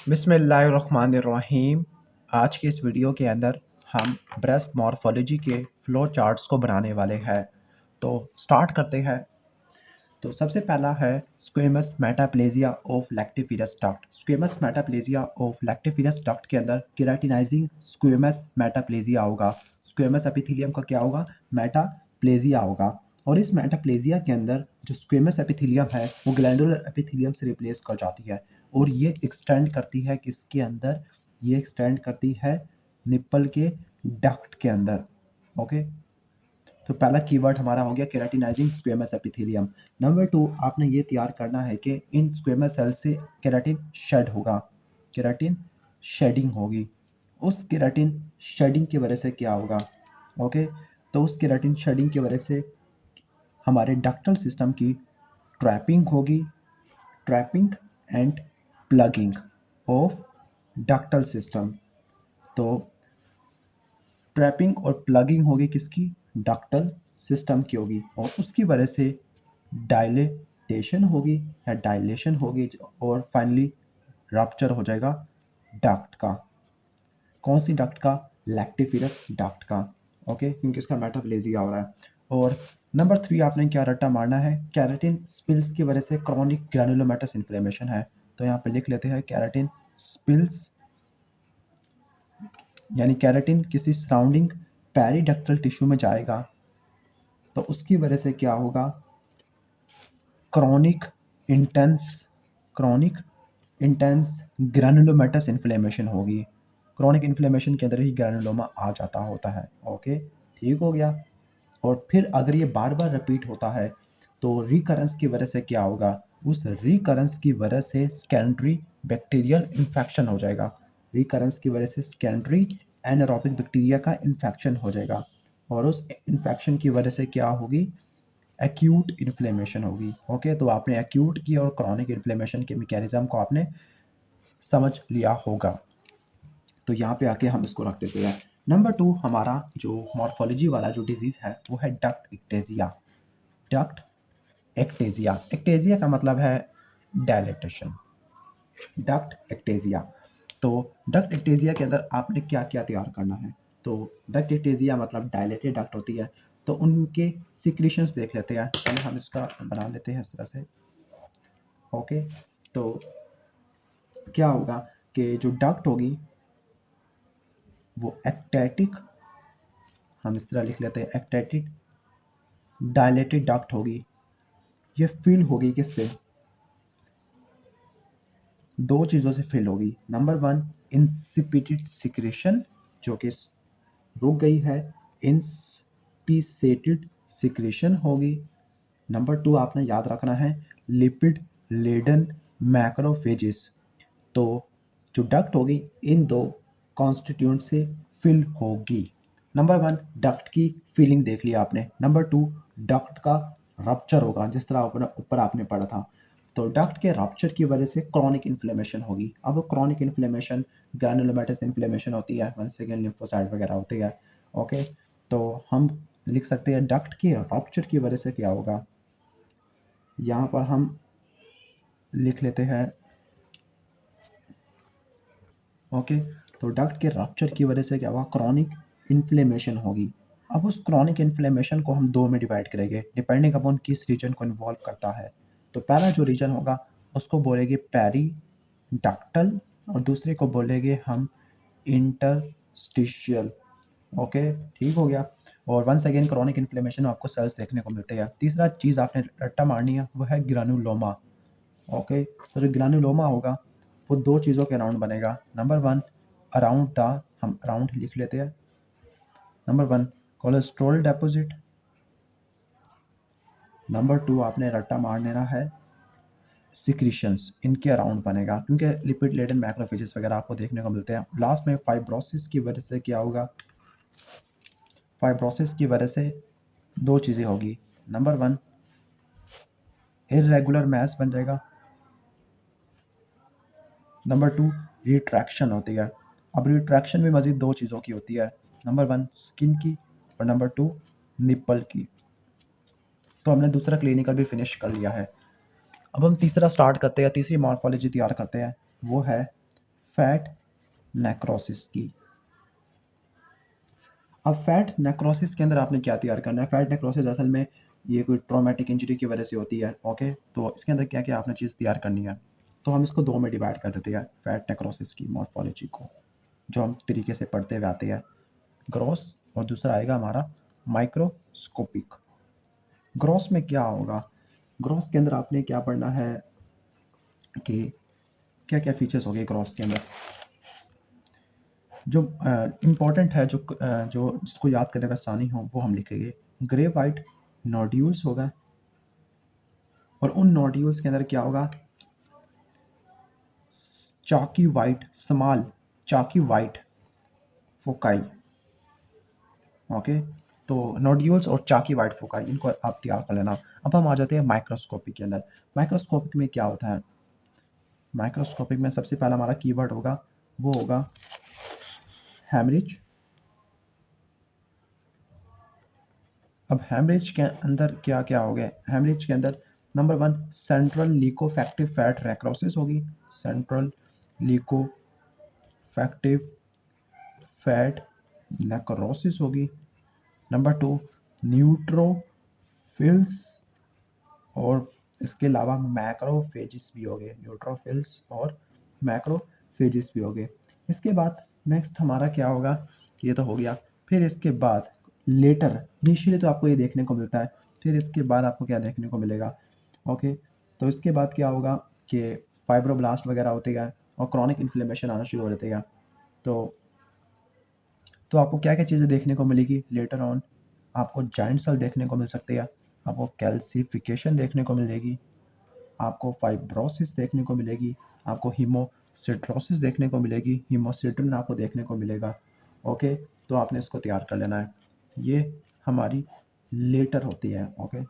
बिस्मिल्लाहिर्रहमानिर्रहीम। आज की इस वीडियो के अंदर हम ब्रेस्ट मॉर्फोलॉजी के फ्लो चार्ट्स को बनाने वाले हैं। तो स्टार्ट करते हैं। तो सबसे पहला है squamous metaplasia of lactiferous duct. Squamous metaplasia of lactiferous duct के अंदर केराटिनाइजिंग स्क्वेमस मेटाप्लेजिया होगा। स्क्वेमस एपिथेलियम का क्या होगा? मेटाप्लेजिया होगा। और इस मेटाप्लेजिया के अंदर जो स्क्वेमस एपिथेलियम है वो ग्लैंडुलर एपिथेलियम से रिप्लेस कर जाती है और ये एक्सटेंड करती है किसके अंदर? ये एक्सटेंड करती है निप्पल के डक्ट के अंदर। ओके, तो पहला कीवर्ड हमारा हो गया केराटिनाइजिंग स्क्वेमस एपिथेलियम। नंबर 2 आपने ये तैयार करना है कि इन स्क्वेमस सेल से केराटिन शेड होगा, केराटिन शेडिंग होगी। उस केराटिन शेडिंग की वजह से क्या होगा? ओके, तो उस केराटिन शेडिंग की वजह से हमारे डक्टल सिस्टम की ट्रैपिंग होगी, trapping and plugging of ductal system. तो ट्रैपिंग और प्लगिंग होगी किसकी? डक्टल सिस्टम की होगी और उसकी वजह से डायलेटेशन होगी या डायलेशन होगी और फाइनली रप्चर हो जाएगा डक्ट का। कौन सी डक्ट का? लैक्टिफिरस डक्ट का। ओके, क्योंकि इसका मेटाप्लेजिया हो रहा है। और नंबर 3 आपने क्या रट्टा मारना है? केराटिन स्पिल्स की वजह से क्रॉनिक ग्रैनुलोमेटस इन्फ्लेमेशन है। तो यहाँ पे लिख लेते हैं केराटिन स्पिल्स, यानी केराटिन किसी सराउंडिंग पेरिडक्टल टिश्यू में जाएगा तो उसकी वजह से क्या होगा? क्रॉनिक इंटेंस ग्रैनुलोमेटस इन्फ्लेमेशन होगी। क्रॉनिक इन्फ्लेमेशन के अंदर ही ग्रैनुलोमा आ जाता होता है। ओके, ठीक हो गया। और फिर अगर ये बार बार रिपीट होता है तो रिकरेंस की वजह से क्या होगा? उस रिकरेंस की वजह से सेकेंडरी बैक्टीरियल इन्फेक्शन हो जाएगा। रिकरेंस की वजह से सेकेंडरी एनारोबिक बैक्टीरिया का इन्फेक्शन हो जाएगा और उस इन्फेक्शन की वजह से क्या होगी? एक्यूट इन्फ्लेमेशन होगी। ओके, तो आपने एक्यूट की और क्रॉनिक इन्फ्लेमेशन के मैकेनिज्म को आपने समझ लिया होगा। तो यहाँ पे आके हम इसको रख देते हैं। नंबर 2 हमारा जो मॉर्फोलॉजी वाला जो डिजीज है वो है डक्ट एक्टेजिया। डक्ट एक्टेजिया, एक्टेजिया का मतलब है डायलेटेशन। डक्ट एक्टेजिया, तो डक्ट एक्टेजिया के अंदर आपने क्या क्या तैयार करना है? तो डक्ट एक्टेजिया मतलब डायलेटेड डक्ट होती है, तो उनके सिक्रीशंस देख लेते हैं। पहले हम इसका बना लेते हैं इस तरह से। ओके, तो क्या होगा कि जो डक्ट होगी वो एक्टेटिक, हम इस तरह लिख लेते हैं एक्टेटिक डायलेटेड डक्ट होगी। ये फिल होगी किससे? दो चीज़ों से फिल होगी। नंबर 1 इंसिपिटेड सिक्रेशन, जो कि रुक गई है, इंस्पिसेटेड सिक्रेशन होगी। नंबर 2 आपने याद रखना है लिपिड लेडन मैक्रोफेजेस। तो जो डक्ट होगी इन दो कॉन्स्टिट्यूएंट से फिल होगी। नंबर 1 डक्ट की फिलिंग देख लिया आपने। नंबर 2 डक्ट का रप्चर होगा, जिस तरह ऊपर आपने पढ़ा था। तो डक्ट के रप्चर की वजह से क्रॉनिक इन्फ्लेमेशन होगी। अब क्रॉनिक इन्फ्लेमेशन ग्रैनुलोमेटस इन्फ्लेमेशन होती है, वंस अगेन लिम्फोसाइट वगैरह होती है। ओके, तो हम लिख सकते हैं डक्ट के रप्चर की वजह से क्या होगा? यहाँ पर हम लिख लेते हैं। ओके, तो डक्ट के रप्चर की वजह से क्या होगा? क्रॉनिक इन्फ्लेमेशन होगी। अब उस क्रॉनिक इन्फ्लेमेशन को हम दो में डिवाइड करेंगे डिपेंडिंग अपॉन किस रीजन को इन्वॉल्व करता है। तो पहला जो रीजन होगा उसको बोलेंगे पेरीडक्टल और दूसरे को बोलेंगे हम इंटरस्टिशियल। ओके, ठीक हो गया। और वंस अगेन क्रॉनिक इन्फ्लेमेशन में आपको सेल्स देखने को मिलते हैं। तीसरा चीज़ आपने रट्टा मारनी है वो है ग्रानुलोमा। ओके, तो जो ग्रानुलोमा होगा वो दो चीज़ों के अराउंड बनेगा। नंबर 1 अराउंड द, हम अराउंड लिख लेते हैं। Number 1 cholesterol deposit. नंबर 2 आपने रट्टा मार लेना है सिक्रीशंस, इनके अराउंड बनेगा, क्योंकि लिपिड लेडन मैक्रोफेजेस वगैरह आपको देखने को मिलते हैं। लास्ट में फाइब्रोसिस की वजह से क्या होगा? फाइब्रोसिस की वजह से दो चीज़ें होगी। नंबर 1 इरेगुलर मैस बन जाएगा। नंबर 2 रिट्रैक्शन होती है। अब रिट्रैक्शन में मज़ीद दो चीज़ों की होती है। नंबर 1 स्किन की और नंबर 2 निप्पल की। तो हमने दूसरा क्लिनिकल भी फिनिश कर लिया है। अब हम तीसरा स्टार्ट करते हैं, तीसरी मॉर्फोलॉजी तैयार करते हैं, वो है फैट नेक्रोसिस की। अब फैट नेक्रोसिस के अंदर आपने क्या तैयार करना है? फैट नेक्रोसिस असल में ये कोई ट्रॉमेटिक इंजरी की वजह से होती है। ओके, तो इसके अंदर क्या क्या आपने चीज़ तैयार करनी है? तो हम इसको दो में डिवाइड कर देते हैं फैट नेक्रोसिस की मॉर्फोलॉजी को, जो हम तरीके से पढ़ते हुए आते हैं, ग्रॉस और दूसरा आएगा हमारा माइक्रोस्कोपिक। ग्रॉस में क्या होगा? ग्रॉस के अंदर आपने क्या पढ़ना है कि क्या क्या फीचर्स हो गए ग्रॉस के अंदर, जो इम्पोर्टेंट है, जो जिसको याद करने का आसानी हो वो हम लिखेंगे। ग्रे वाइट नोड्यूल्स होगा, और उन नोड्यूल्स के अंदर क्या होगा? चाकी वाइट, स्मॉल चाकी वाइट फोकाई। ओके, तो नोड्यूल्स और चाकी वाइट फोकाई, इनको आप तैयार कर लेना। अब हम आ जाते हैं माइक्रोस्कोपिक के अंदर। माइक्रोस्कोपिक में क्या होता है? माइक्रोस्कोपिक में सबसे पहला हमारा कीवर्ड होगा, वो होगा हैमरेज। अब हैमरेज के अंदर क्या क्या हो गया? हैमरेज के अंदर नंबर 1 सेंट्रल लिकोफैक्टिव फैट नेक्रोसिस होगी। सेंट्रल लिकोफैक्टिव फैट नेक्रोसिस होगी। नंबर 2 न्यूट्रोफिल्स, और इसके अलावा मैक्रोफेजिस भी हो गए। न्यूट्रोफिल्स और मैक्रोफेजिस भी हो गए। इसके बाद नेक्स्ट हमारा क्या होगा? ये तो हो गया। फिर इसके बाद लेटर, इनिशियली तो आपको ये देखने को मिलता है, फिर इसके बाद आपको क्या देखने को मिलेगा? ओके, तो इसके बाद क्या होगा कि फाइब्रोब्लास्ट वगैरह होते हैं और क्रॉनिक इन्फ्लेमेशन आना शुरू हो जाते हैं। तो तो आपको क्या क्या चीज़ें देखने को मिलेगी लेटर ऑन? आपको जाइंट सेल देखने को मिल सकते हैं, आपको कैल्सिफिकेशन देखने को मिलेगी, आपको फाइब्रोसिस देखने को मिलेगी, आपको हीमोसिट्रोसिस देखने को मिलेगी, हीमोसिट्रिन आपको देखने को मिलेगा। ओके, तो आपने इसको तैयार कर लेना है। ये हमारी लेटर होती है। ओके,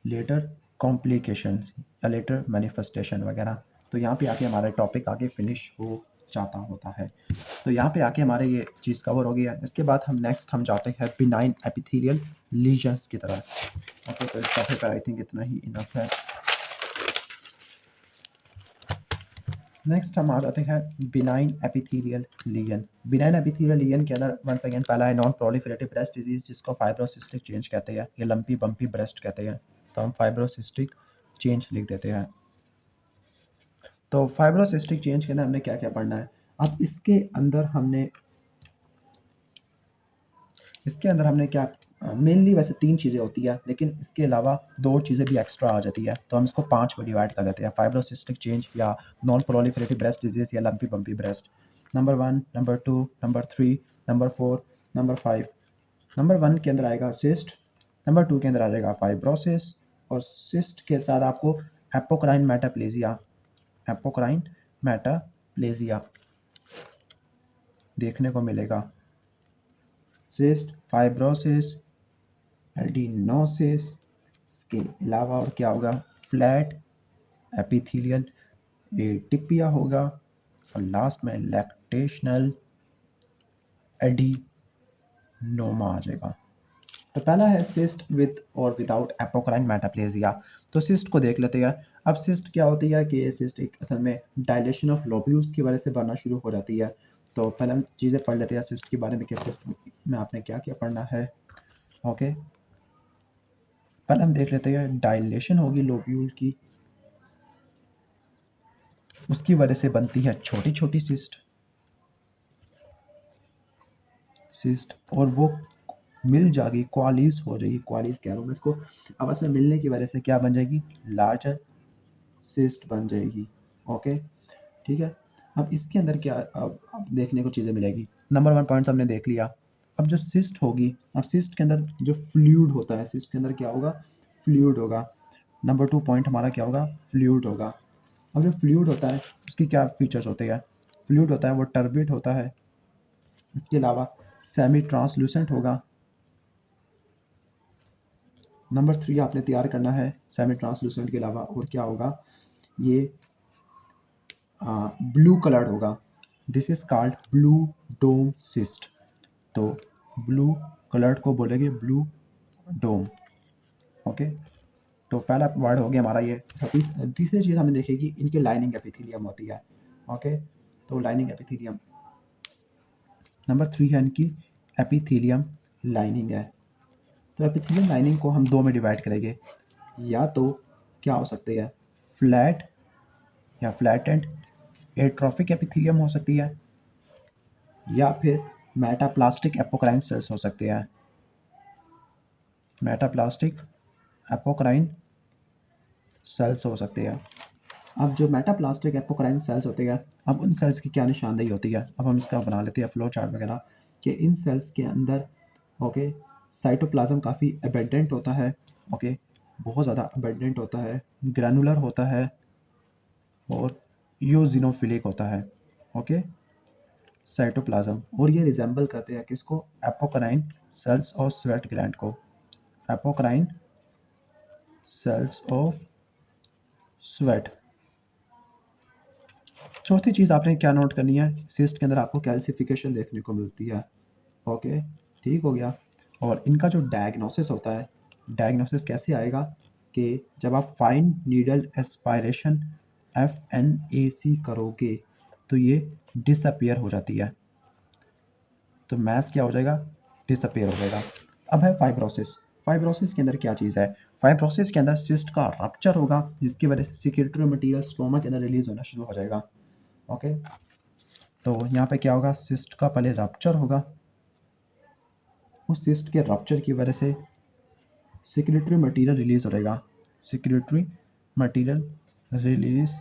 लेटर कॉम्प्लिकेशन या लेटर मैनिफेस्टेशन वगैरह। तो यहाँ पे आके हमारा टॉपिक आगे फिनिश हो जाता होता है। तो यहाँ पे आके हमारे ये चीज़ कवर हो गया। इसके बाद हम नेक्स्ट हम जाते हैं बिनाइन एपिथेलियल लीजन्स की तरफ। ओके, तो इस टॉपिक पर आई थिंक इतना ही इनफ है। नेक्स्ट हम आ जाते हैं benign epithelial lesion. Benign epithelial lesion के अंदर वंस अगेन पहला है नॉन प्रोलिफरेटिव ब्रेस्ट डिजीज, जिसको फाइब्रोसिस्टिक चेंज कहते हैं या लंपी बम्पी ब्रेस्ट कहते हैं। तो हम फाइब्रोसिस्टिक चेंज लिख देते हैं। तो फाइब्रोसिस्टिक चेंज के अंदर हमने क्या क्या पढ़ना है? अब इसके अंदर हमने क्या, मेनली वैसे 3 चीज़ें होती है, लेकिन इसके अलावा 2 चीज़ें भी एक्स्ट्रा आ जाती है। तो हम इसको 5 में डिवाइड कर देते हैं, फाइब्रोसिस्टिक चेंज या नॉन प्रोलिफरेटिव ब्रेस्ट डिजीज़ या lumpy bumpy breast. Number 1, number 2, number 3, number 4, number 5। Number 1 के अंदर आएगा सिस्ट, नंबर 2 के अंदर आ जाएगा फाइब्रोसिस, और सिस्ट के साथ आपको एपोक्राइन मेटाप्लेजिया, एपोक्राइन मेटाप्लेजिया देखने को मिलेगा। सिस्ट, फाइब्रोसिस, एडिनोसिस, इसके अलावा और क्या होगा? फ्लैट एपिथेलियल एटिपिया होगा, और लास्ट में लैक्टेशनल एडिनोमा आ जाएगा। तो पहला है सिस्ट विद और विदाउट एपोक्राइन मेटाप्लेजिया। तो सिस्ट को देख लेते हैं। अब सिस्ट क्या होती है कि ये सिस्ट एक असल में डायलेशन ऑफ लोब्यूल्स की वजह से बनना शुरू हो जाती है। तो पहले हम चीज़ें पढ़ लेते हैं सिस्ट के बारे में कि सिस्ट में आपने क्या क्या पढ़ना है। ओके, पहले हम देख लेते हैं डायलेशन होगी लोब्यूल की, उसकी वजह से बनती है छोटी छोटी सिस्ट, और वो मिल जाएगी, क्वालीज हो जाएगी, क्वालीज कह रहा हूँ मैं इसको। आपस में मिलने की वजह से क्या बन जाएगी? लार्जर सिस्ट बन जाएगी। ओके, ठीक है। अब इसके अंदर क्या अब देखने को चीज़ें मिलेगी? नंबर 1 पॉइंट हमने देख लिया। अब जो सिस्ट होगी, अब सिस्ट के अंदर जो फ्लूइड होता है, सिस्ट के अंदर क्या होगा? फ्लूइड होगा। नंबर 2 पॉइंट हमारा क्या होगा? फ्लूइड होगा। अब जो फ्लूइड होता है उसकी क्या फीचर्स होते हैं? फ्लूइड होता है वो टर्बिड होता है, इसके अलावा सेमी ट्रांसलूसेंट होगा। नंबर 3 आपने तैयार करना है सेमी ट्रांसलूसेंट के अलावा, और क्या होगा? ये ब्लू कलर्ड होगा। This is called blue dome cyst. तो ब्लू कलर्ड को बोलेंगे ब्लू डोम। ओके, तो पहला वर्ड हो गया हमारा ये। तीसरी चीज़ हमें देखेगी, इनकी लाइनिंग एपिथेलियम होती है। ओके, तो लाइनिंग एपिथेलियम नंबर 3 है इनकी एपिथेलियम लाइनिंग है। तो एपिथेलियम लाइनिंग को हम दो में डिवाइड करेंगे, या तो क्या हो सकती है, फ्लैट या फ्लैटेंड एट्रोफिक एपिथेलियम हो सकती है, या फिर मेटाप्लास्टिक एपोक्राइन सेल्स हो सकते हैं। मेटाप्लास्टिक एपोक्राइन सेल्स हो सकते हैं। अब जो मेटाप्लास्टिक एपोक्राइन सेल्स होते हैं, अब उन सेल्स की क्या निशानदेही होती है, अब हम इसका बना लेते हैं फ्लो चार्ट वगैरह, कि इन सेल्स के अंदर ओके साइटोप्लाज्म काफ़ी अबेंडेंट होता है। ओके, बहुत ज़्यादा अबेंडेंट होता है, ग्रैनुलर होता है और यूजिनोफिलिक होता है। ओके, साइटोप्लाज्म, और ये रिजेंबल करते हैं किसको, एपोक्राइन सेल्स और स्वेट ग्लैंड को, एपोक्राइन सेल्स ऑफ स्वेट। चौथी चीज़ आपने क्या नोट करनी है, सिस्ट के अंदर आपको कैल्सिफिकेशन देखने को मिलती है। ओके, ठीक हो गया। और इनका जो डायग्नोसिस होता है, डायग्नोसिस कैसे आएगा कि जब आप फाइन नीडल एस्पायरेशन FNAC करोगे तो ये डिसअपियर हो जाती है, तो मैस क्या हो जाएगा, डिसअपियर हो जाएगा। अब है फाइब्रोसिस। फाइब्रोसिस के अंदर क्या चीज़ है, फाइब्रोसिस के अंदर सिस्ट का रप्चर होगा, जिसकी वजह से सिक्रेटरी मटेरियल स्टोमा के अंदर रिलीज होना शुरू हो जाएगा। ओके, तो यहाँ पे क्या होगा, सिस्ट का पहले रप्चर होगा, उस सिस्ट के रप्चर की वजह से सिक्रेटरी मटेरियल रिलीज हो जाएगा, secretory material release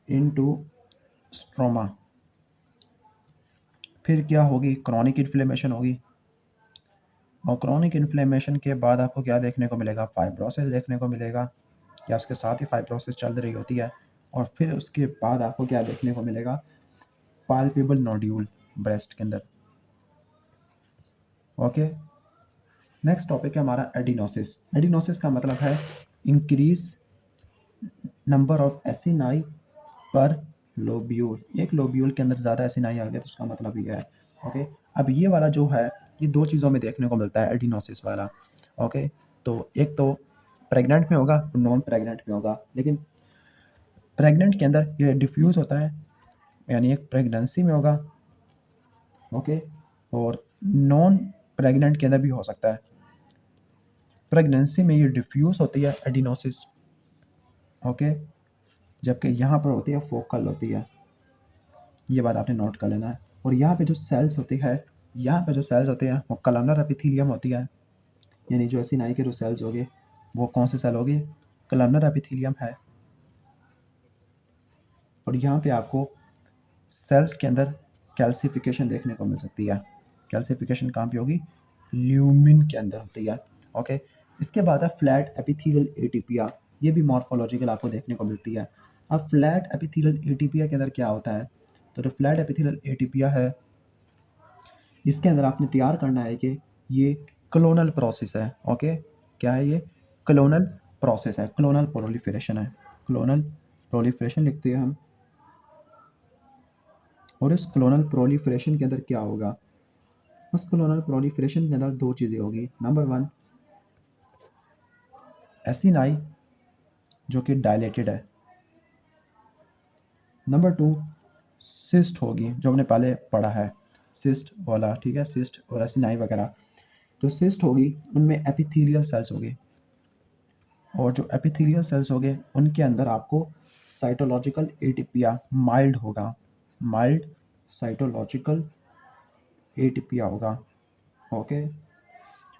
into stroma. फिर क्या होगी, क्रॉनिक इन्फ्लेमेशन होगी, और क्रॉनिक इन्फ्लेमेशन के बाद आपको क्या देखने को मिलेगा, फाइब्रोसिस देखने को मिलेगा, या उसके साथ ही फाइब्रोसिस चल रही होती है। और फिर उसके बाद आपको क्या देखने को मिलेगा, पाल्पेबल नोड्यूल ब्रेस्ट के अंदर। ओके, नेक्स्ट टॉपिक है हमारा एडिनोसिस। एडिनोसिस का मतलब है इंक्रीज नंबर ऑफ एसिनाई पर लोब्यूल, एक लोब्यूल के अंदर ज़्यादा एसिनाई आ गया तो उसका मतलब ये है। ओके, अब ये वाला जो है, ये दो चीज़ों में देखने को मिलता है एडिनोसिस वाला। ओके, तो एक तो प्रेग्नेंट में होगा और नॉन प्रेग्नेंट में होगा, लेकिन प्रेग्नेंट के अंदर ये डिफ्यूज़ होता है, यानी एक प्रेगनेंसी में होगा। ओके, और नॉन प्रेग्नेंट के अंदर भी हो सकता है। प्रेगनेंसी में ये डिफ्यूज़ होती है एडिनोसिस। ओके, जबकि यहाँ पर होती है फोकल होती है, ये बात आपने नोट कर लेना है। और यहाँ पे जो सेल्स होती है, यहाँ पे जो सेल्स होते हैं वो कलमनर एपिथेलियम होती है, यानी जो एसिनाई के जो सेल्स होंगे वो कौन से सेल होंगे, कलमनर एपिथेलियम है। और यहाँ पे आपको सेल्स के अंदर कैल्सिफिकेशन देखने को मिल सकती है। कैल्सिफिकेशन कहाँ पे होगी, ल्यूमिन के अंदर होती है। ओके, इसके बाद है फ्लैट एपिथेलियल एटीपिया, ये भी मॉर्फोलॉजिकल आपको देखने को मिलती है। अब फ्लैट एपिथेलियल एटीपिया के अंदर क्या होता है, तो जो फ्लैट एपिथेलियल एटीपिया है, इसके अंदर आपने तैयार करना है कि ये क्लोनल प्रोसेस है। ओके, क्या है ये, क्लोनल प्रोसेस है, क्लोनल प्रोलिफरेशन है, क्लोनल प्रोलिफरेशन लिखते हैं हम। और इस क्लोनल प्रोलिफरेशन के अंदर क्या होगा, उस क्लोनल प्रोलिफरेशन के अंदर दो चीज़ें होगी। नंबर वन, एसिनाई जो कि डायलेटेड है। नंबर टू, सिस्ट होगी, जो हमने पहले पढ़ा है, सिस्ट वाला, ठीक है, सिस्ट और एसिनाई वगैरह। तो सिस्ट होगी, उनमें एपिथेलियल सेल्स होगी, और जो एपिथेलियल सेल्स होंगे उनके अंदर आपको साइटोलॉजिकल एटीपिया माइल्ड होगा, माइल्ड साइटोलॉजिकल एटीपिया होगा। ओके,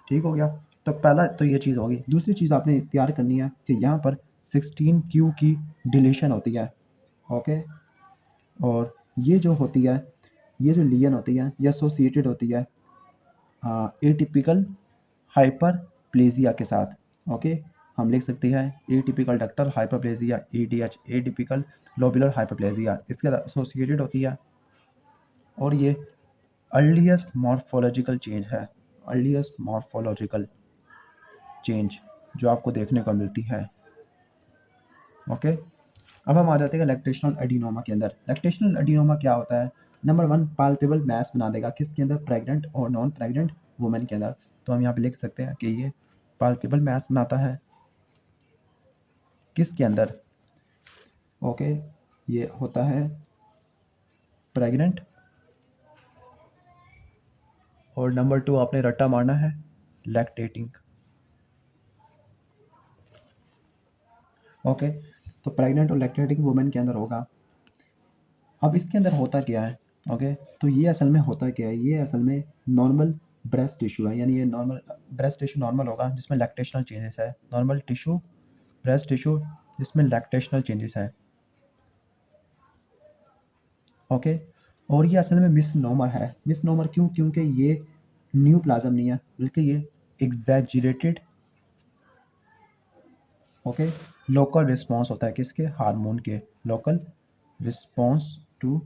ठीक हो गया। तो पहला तो ये चीज़ होगी। दूसरी चीज़ आपने तैयार करनी है कि यहाँ पर 16q की डिलीशन होती है। ओके, और ये जो होती है, ये जो लियन होती है, ये एसोसिएटेड होती है एटिपिकल हाइपरप्लेजिया के साथ। ओके, हम लिख सकते हैं atypical ductal hyperplasia, EDH, atypical lobular hyperplasia, इसके साथ एसोसिएटेड होती है। और ये अर्लीस्ट मॉर्फोलॉजिकल चेंज है, अर्लीस्ट मॉर्फोलॉजिकल चेंज जो आपको देखने को मिलती है। ओके, अब हम आ जाते हैं लैक्टेशनल एडिनोमा के अंदर। लैक्टेशनल एडिनोमा क्या होता है, नंबर वन, पाल्पेबल मैस बना देगा, किसके अंदर, प्रेग्नेंट और नॉन प्रेग्नेंट वुमेन के अंदर। तो हम यहाँ पे लिख सकते हैं कि ये पाल्पेबल मैस बनाता है किसके अंदर? ओके, ये होता है प्रेग्नेंट। और नंबर 2 आपने रट्टा मारना है लैक्टेटिंग। ओके, तो प्रेग्नेंट और लैक्टेटिंग वुमेन के अंदर होगा। अब इसके अंदर होता क्या है? ओके, तो ये असल में होता क्या है, ये असल में नॉर्मल ब्रेस्ट टिश्यू है, यानी ये नॉर्मल ब्रेस्ट टिश्यू नॉर्मल होगा जिसमें लैक्टेशनल चेंजेस है। नॉर्मल टिश्यू, ब्रेस्ट टिश्यू जिसमें लैक्टेशनल चेंजेस है। ओके, और ये असल में मिसनोमर है। मिसनोमर क्यों? क्योंकि ये न्यू प्लाज्म नहीं है, बल्कि ये एग्जैजरेटेड ओके लोकल रिस्पॉन्स होता है किसके? हार्मोन के। Local response to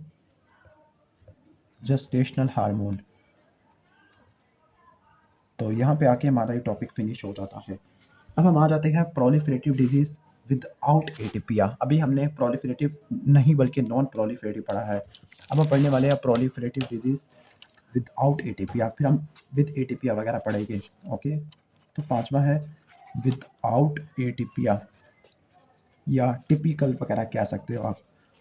gestational hormone. तो यहाँ पे आके हमारा ये टॉपिक फिनिश हो जाता है। अब हम आ जाते हैं प्रोलिफरेटिव डिजीज विदाउट एटीपिया। अभी हमने प्रोलिफरेटिव नहीं बल्कि नॉन प्रोलिफरेटिव पढ़ा है। अब हम पढ़ने वाले हैं प्रोलिफरेटिव डिजीज विदाउट एटीपिया, फिर हम विद एटीपिया वगैरह पढ़ेंगे। ओके, तो पांचवा है विदाउट एटीपिया या टिपिकल वगैरह कह सकते हो आप।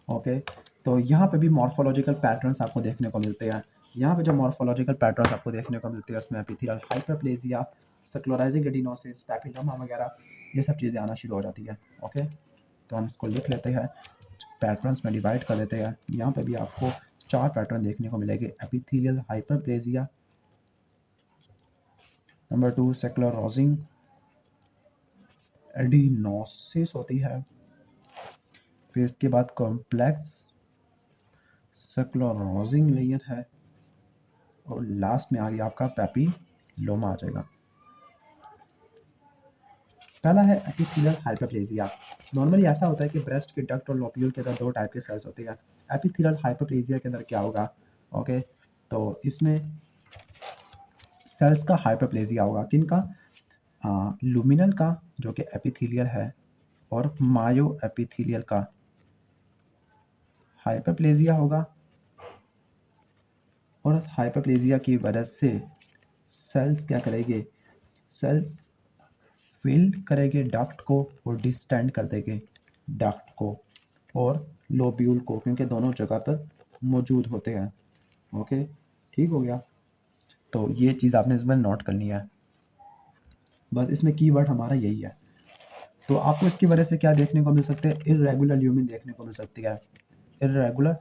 ओके, तो यहाँ पे भी मॉर्फोलॉजिकल पैटर्न्स आपको देखने को मिलते हैं। यहाँ पे जो मॉर्फोलॉजिकल पैटर्न्स आपको देखने को मिलते हैं उसमें एपिथेलियल हाइपरप्लेजिया, स्क्लेरोसिस एडिनोसिस, पैपिलोमा वगैरह ये सब चीज़ें आना शुरू हो जाती है। ओके, तो हम इसको लिख लेते हैं, पैटर्न्स में डिवाइड कर लेते हैं। यहाँ पे भी आपको 4 पैटर्न देखने को मिलेंगे। एपिथेलियल हाइपरप्लेजिया, नंबर 2 स्क्लेरोसिस एडिनोसिस होती है, फिर इसके बाद कॉम्प्लेक्स स्क्लेरोसिस लेयर है, और लास्ट में आ गया आपका पैपिलोमा आ जाएगा। पहला है एपिथेलियल हाइपरप्लेजिया। नॉर्मली ऐसा होता है कि ब्रेस्ट के डक्ट और लोब्यूल के अंदर 2 टाइप के सेल्स होते हैं। एपिथेलियल हाइपरप्लेजिया के अंदर क्या होगा? ओके, तो इसमें सेल्स का हाइपरप्लेजिया होगा। किनका? लुमिनल का जो कि एपिथेलियल है, और मायो एपिथेलियल का हाइपरप्लेजिया होगा। और उस हाइपरप्लेजिया की वजह से सेल्स क्या करेंगे? सेल्स फिल करेंगे डक्ट को और डिस्टेंड कर देंगे डक्ट को और लोब्यूल को, क्योंकि दोनों जगह पर मौजूद होते हैं। ओके, ठीक हो गया। तो ये चीज़ आपने इसमें नोट करनी है, बस इसमें कीवर्ड हमारा यही है। तो आपको इसकी वजह से क्या देखने को मिल सकते हैं? इर्रेगुलर ल्यूमिन देखने को मिल सकती है। इर्रेगुलर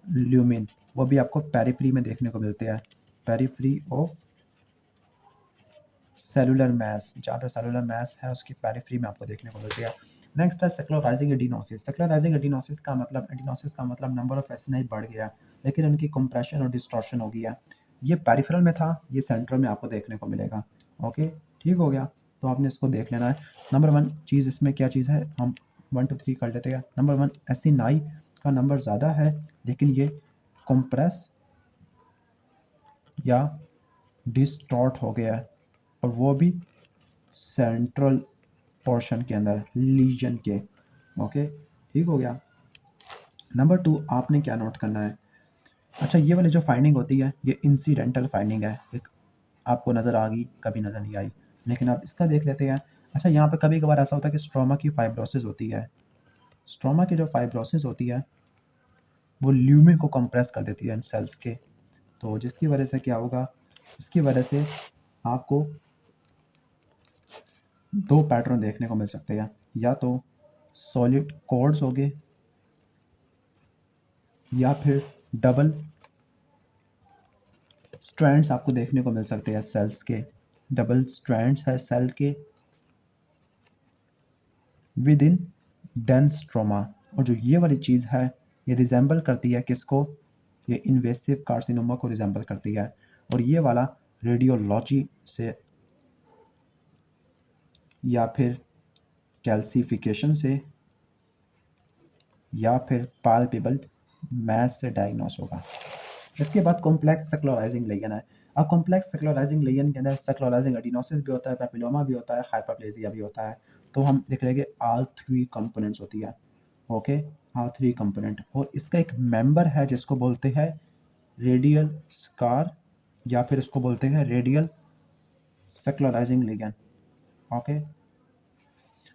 ल्यूमिन वो भी आपको पेरिफ्री में देखने को मिलते हैं। पेरिफ्री ऑफ सेलुलर मैस, जहाँ पे सेलुलर मैस है उसकी पेरिफ्री में आपको देखने को मिलती है। नेक्स्ट है स्क्लेरोसिस एडिनोसिस। स्क्लेरोसिस एडिनोसिस का मतलब नंबर ऑफ एसिनाई बढ़ गया, लेकिन उनकी कंप्रेशन और डिस्टॉर्शन हो गया। ये पेरिफेरल में था, ये सेंट्रल में आपको देखने को मिलेगा। ओके, ठीक हो गया। तो आपने इसको देख लेना है। नंबर 1 चीज़ इसमें क्या चीज़ है, हम 1 2 3 कर लेते हैं। नंबर 1 एसिनाई का नंबर ज़्यादा है, लेकिन ये कंप्रेस या डिस्टॉर्ट हो गया है, और वो भी सेंट्रल पोर्शन के अंदर लीजन के। ओके, ठीक हो गया। नंबर 2 आपने क्या नोट करना है? अच्छा, ये वाली जो फाइंडिंग होती है ये इंसिडेंटल फाइंडिंग है, एक आपको नज़र आ गई, कभी नज़र नहीं आई, लेकिन आप इसका देख लेते हैं। अच्छा, यहाँ पे कभी कभार ऐसा होता है कि स्ट्रोमा की फाइब्रोसिस होती है। स्ट्रोमा की जो फाइब्रोसिस होती है वो ल्यूमिन को कंप्रेस कर देती है इन सेल्स के। तो जिसकी वजह से क्या होगा? इसकी वजह से आपको 2 पैटर्न देखने को मिल सकते हैं, या तो सॉलिड कॉर्ड्स हो गए या फिर डबल स्ट्रैंड्स आपको देखने को मिल सकते हैं सेल्स के। डबल स्ट्रैंड्स है सेल के विद इन डेंस स्ट्रोमा। और जो ये वाली चीज़ है ये रिजेंबल करती है किसको? ये इन्वेसिव कार्सिनोमा को रिजेंबल करती है। और ये वाला रेडियोलॉजी से या फिर कैल्सिफिकेशन से या फिर पाल्पेबल मैस से डायग्नोस होगा। इसके बाद कॉम्प्लेक्स स्क्लेरोसिस लेजन है। अब कॉम्प्लेक्स स्क्लेरोसिस लेजन के अंदर स्क्लेरोसिस एडिनोसिस भी होता है, पैपिलोमा भी होता है, हाइपरप्लेजिया भी होता है। तो हम लिख लेंगे ऑल 3 कंपोनेंट्स होती है। Okay, all 3 component. और इसका एक मेंबर है जिसको बोलते हैं रेडियल स्कार, या फिर इसको बोलते हैं रेडियल स्क्लेरोसिस लेजन। ओके।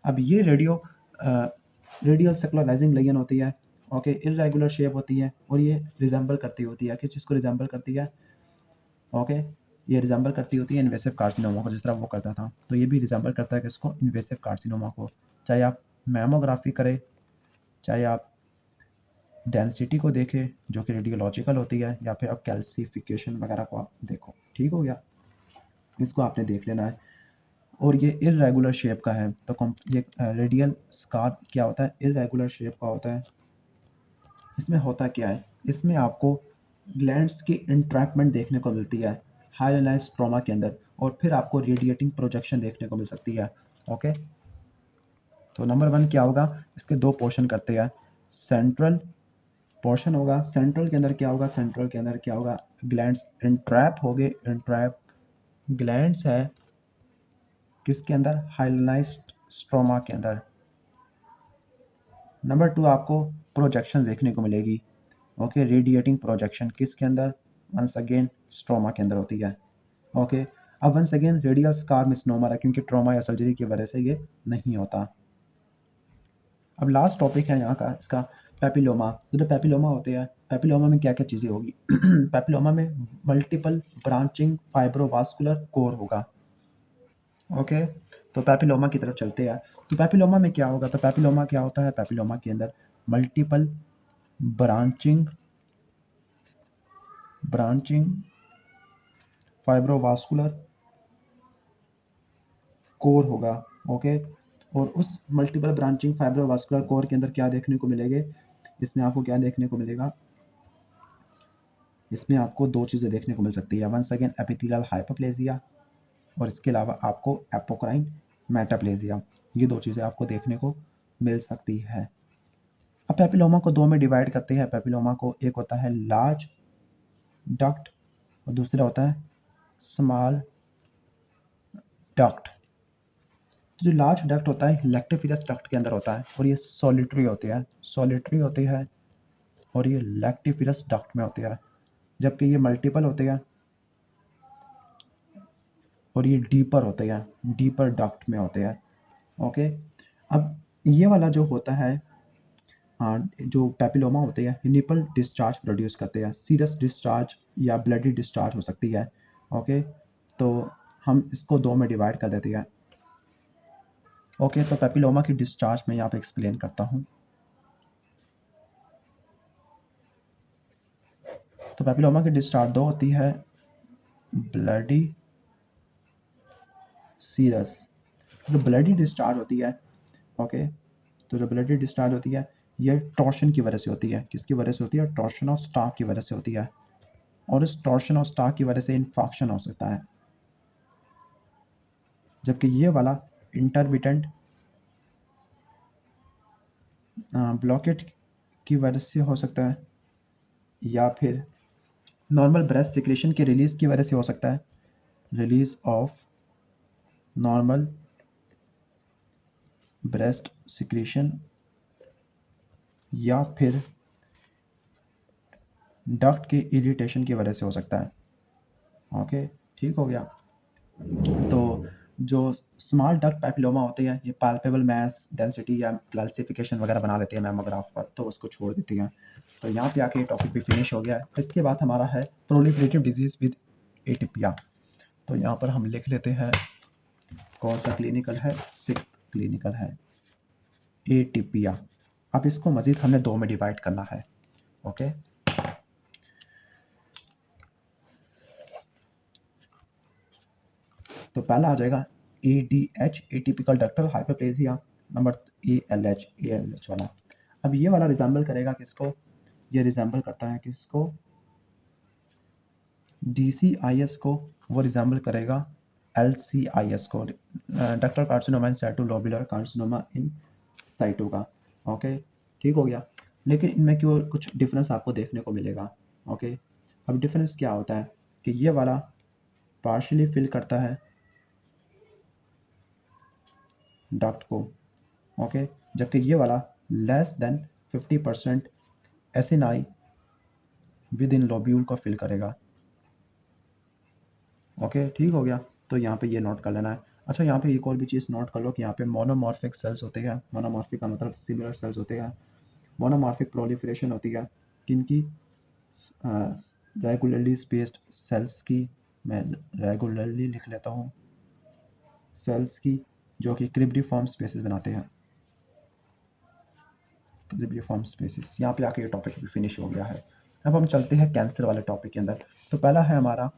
अब ये रेडियल सेक्युलराइजिंग लेजन होती है, ओके, इर्रेगुलर शेप होती है और ये रिजेंबल करती होती है, किस चीज़ को रिजेंबल करती है, ओके, ये रिजेंबल करती होती है इन्वेसिव कार्सिनोमा को, जिस तरह वो करता था, तो ये भी रिजेंबल करता है किसको, इन्वेसिव कार्सिनोमा को। चाहे आप मैमोग्राफी करें, चाहे आप डेंसिटी को देखें जो कि रेडियोलॉजिकल होती है, या फिर आप कैल्सिफिकेशन वगैरह को आप देखो, ठीक हो गया, इसको आपने देख लेना है। और ये इर्रेगुलर शेप का है, तो ये रेडियल स्कार क्या होता है, इर्रेगुलर शेप का होता है। इसमें होता क्या है, इसमें आपको ग्लैंड्स की इंट्रैक्टमेंट देखने को मिलती है हाइलाइज स्ट्रोमा के अंदर, और फिर आपको रेडिएटिंग प्रोजेक्शन देखने को मिल सकती है, ओके। तो नंबर वन क्या होगा, इसके दो पोर्शन करते हैं, सेंट्रल पोर्शन होगा, सेंट्रल के अंदर क्या होगा, सेंट्रल के अंदर क्या होगा, ग्लैंड्स इंट्रैप हो गए, इंट्रैप ग्लैंड्स है किसके अंदर, हाइलाइज्ड स्ट्रोमा के अंदर। नंबर टू आपको प्रोजेक्शन देखने को मिलेगी, ओके, रेडिएटिंग प्रोजेक्शन किसके अंदर, वंस अगेन स्ट्रोमा के अंदर होती है, ओके। अब once again radial scar misnomer है, क्योंकि ट्रॉमा या सर्जरी की वजह से ये नहीं होता। अब लास्ट टॉपिक है यहाँ का इसका, पैपिलोमा। तो जो पैपिलोमा होते हैं, पैपिलोमा में क्या क्या चीज़ें होगी पैपिलोमा में मल्टीपल ब्रांचिंग फाइब्रोवास्कुलर कोर होगा, ओके। तो पैपिलोमा की तरफ चलते हैं। तो पैपिलोमा में क्या होगा, तो पैपिलोमा क्या होता है, पैपिलोमा के अंदर multiple branching branching fibrovascular core होगा, ओके। और उस मल्टीपल ब्रांचिंग फाइब्रोवास्कुलर कोर के अंदर क्या देखने को मिलेंगे, इसमें आपको क्या देखने को मिलेगा, इसमें आपको दो चीज़ें देखने को मिल सकती है, वंस अगेन एपिथेलियल हाइपोप्लेजिया, और इसके अलावा आपको एपोक्राइन मेटाप्लेजिया, ये दो चीज़ें आपको देखने को मिल सकती है। अब पैपिलोमा को दो में डिवाइड करते हैं, पैपिलोमा को एक होता है लार्ज डक्ट और दूसरा होता है स्मॉल डक्ट। जो लार्ज डक्ट होता है लैक्टिफिलस डक्ट के अंदर होता है, और ये सॉलिटरी होती है, और ये लैक्टिफिलस डक्ट में होती है, जबकि ये मल्टीपल होते हैं और ये डीपर होते हैं, डीपर डक्ट में होते हैं, ओके। अब ये वाला जो होता है, जो पैपिलोमा होते हैं, निपल डिस्चार्ज प्रोड्यूस करते हैं, सीरस डिस्चार्ज या ब्लडी डिस्चार्ज हो सकती है, ओके। तो हम इसको दो में डिवाइड कर देते हैं, ओके। तो पैपिलोमा की डिस्चार्ज मैं यहाँ पे एक्सप्लेन करता हूँ। तो पैपिलोमा की डिस्चार्ज दो होती है, ब्लडी, सीरस। जो ब्लडी डिस्चार्ज होती है, ओके, तो जो ब्लडी डिस्चार्ज होती है ये टॉर्शन की वजह से होती है, किसकी वजह से होती है, टॉर्शन ऑफ स्टार्क की वजह से होती है, और इस टॉर्शन ऑफ स्टार्क की वजह से इन्फेक्शन हो सकता है। जबकि ये वाला इंटरमिटेंट ब्लॉकेट की वजह से हो सकता है, या फिर नॉर्मल ब्रेस्ट सिक्रेशन के रिलीज की वजह से हो सकता है, release of normal breast secretion, या फिर डक्ट के इरिटेशन की वजह से हो सकता है, ओके, ठीक हो गया। तो जो स्मॉल डक्ट पैपिलोमा होते हैं ये पाल्पेबल मैस डेंसिटी या क्लासिफिकेशन वगैरह बना लेते हैं मैमोग्राफ पर, तो उसको छोड़ देती हैं। तो यहाँ पे आके टॉपिक भी फिनिश हो गया है। इसके बाद हमारा है प्रोलिफरेटिव डिजीज़ विद एटिपिया। तो यहाँ पर हम लिख लेते हैं कौन सा क्लिनिकल है, 6th क्लिनिकल है एटिपिया। अब इसको मज़ीद हमने दो में डिवाइड करना है, ओके। तो पहला आ जाएगा ADH, atypical ductal hyperplasia. Number ALH वाला। अब ये वाला रिजेंबल करेगा किसको, ये रिजेंबल करता है किसको, DCIS को, वो रिजेंबल करेगा LCIS को, ductal carcinoma in situ, lobular carcinoma in situ का, ओके, ठीक हो गया। लेकिन इनमें क्यों कुछ डिफरेंस आपको देखने को मिलेगा, ओके। अब डिफरेंस क्या होता है कि ये वाला पार्शियली फिल करता है डक्ट को, ओके, जबकि ये वाला less than 50% acini with in lobule को फिल करेगा, ओके, ठीक हो गया। तो यहाँ पे ये नोट कर लेना है। अच्छा, यहाँ पे एक और भी चीज़ नोट कर लो कि यहाँ पे मोनोमॉर्फिक सेल्स होते हैं। मोनोमॉर्फिक का मतलब सिमिलर सेल्स होते हैं। मोनोमॉर्फिक प्रोलिफरेशन होती है किनकी? रेगुलरली स्पेस्ड सेल्स की। मैं रेगुलरली लिख लेता हूँ, सेल्स की, जो कि क्रिब्रिफॉर्म स्पेसिस बनाते हैं। Cribriform spaces. यहाँ पे आके ये टॉपिक भी फिनिश हो गया है। अब हम चलते हैं कैंसर वाले टॉपिक के अंदर। तो पहला है हमारा